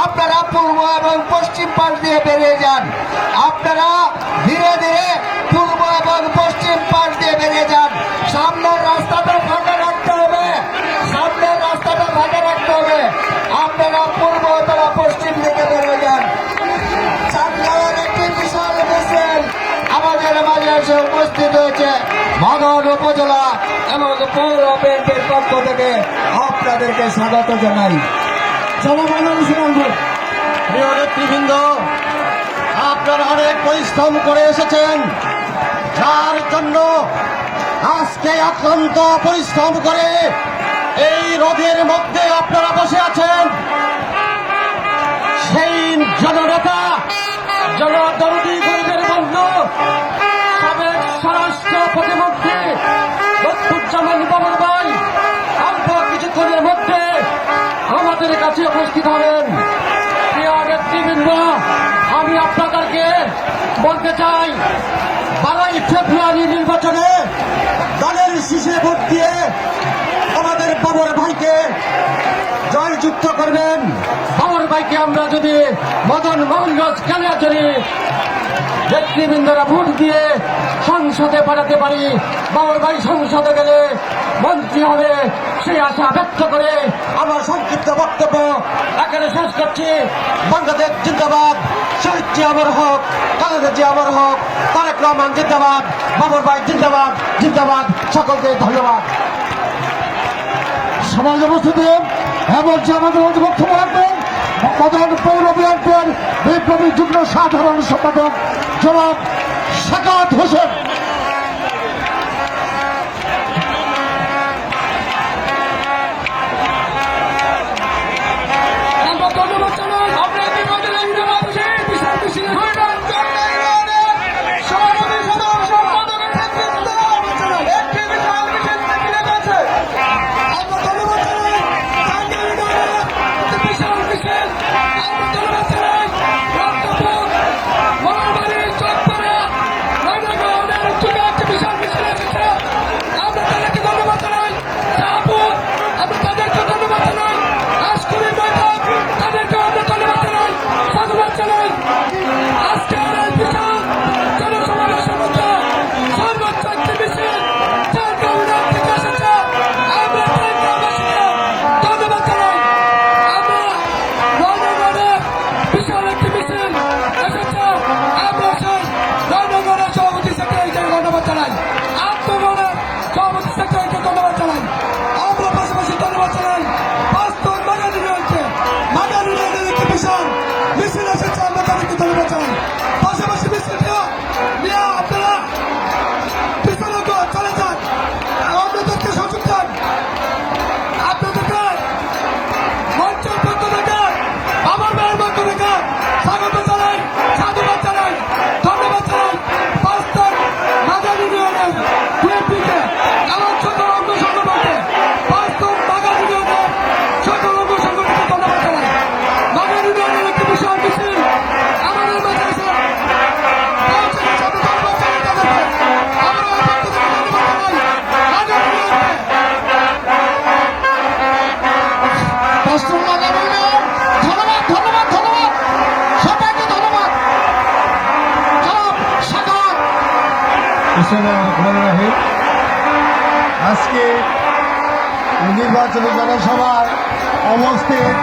আপনারা পূর্ব এবং পশ্চিম পাশ দিয়ে বেরিয়ে যান। আপনারা ধীরে ধীরে পূর্ব এবং পশ্চিম পাশ দিয়ে বেরিয়ে যান। সামনের রাস্তাটা ফাঁকা রাখতে হবে, সামনের রাস্তাটা ফাঁকা রাখতে হবে। আপনারা পূর্ব অথবা পশ্চিম দিকে বেরিয়ে যান। চাঁদগাঁওয়ের একটি বিশাল মিছিল আমাদের মাঝে এসে উপস্থিত হয়েছে। ভাঙড় উপজেলা এবং পৌর বিএনপির পক্ষ থেকে আপনাদেরকে স্বাগত জানাই। প্রিয় নেতৃবৃন্দ, আপনারা অনেক পরিশ্রম করে এসেছেন, যার জন্য আজকে অক্লান্ত পরিশ্রম করে এই রোদের মধ্যে আপনারা বসে আছেন। সেই জননেতা, জনদরদী গরিবের বন্ধু, সাবেক স্বরাষ্ট্র প্রতিমন্ত্রী লুৎফুজ্জামান বাবর ভাই অল্প কিছুক্ষণের মধ্যে আমাদের কাছে উপস্থিত হবেন। প্রিয় নেতৃবৃন্দ, আমি আপনাদেরকে বলতে চাই, 12ই ফেব্রুয়ারি নির্বাচনে দলের শীষে ভোট দিয়ে আমাদের বাবর ভাইকে জয়যুক্ত করবেন। বাবর ভাইকে আমরা যদি মদন মোহনগঞ্জ কালিয়াচড়ি নেতৃবৃন্দরা ভোট দিয়ে সংসদে পাঠাতে পারি, বাবর ভাই সংসদে গেলে মন্ত্রী হবে, সেই আশা ব্যক্ত করে আমার সংক্ষিপ্ত বক্তব্য এখানে শেষ করছি। বাংলাদেশ জিন্দাবাদ, শহীদ জি অমর হোক, খালেদা জি অমর হোক, তারেক রহমান জিন্দাবাদ, বাবর ভাই জিন্দাবাদ, জিন্দাবাদ। সকলকে ধন্যবাদ। সমাজ উপস্থিত এবং আমাদের মধ্যে বক্তব্য রাখবেন মদন পৌর বিএনপির বিপ্লবী যুগ্ম সাধারণ সম্পাদক জনাব সাকাত হোসেন। আজকে নির্বাচনী জনসভায় অবস্থিত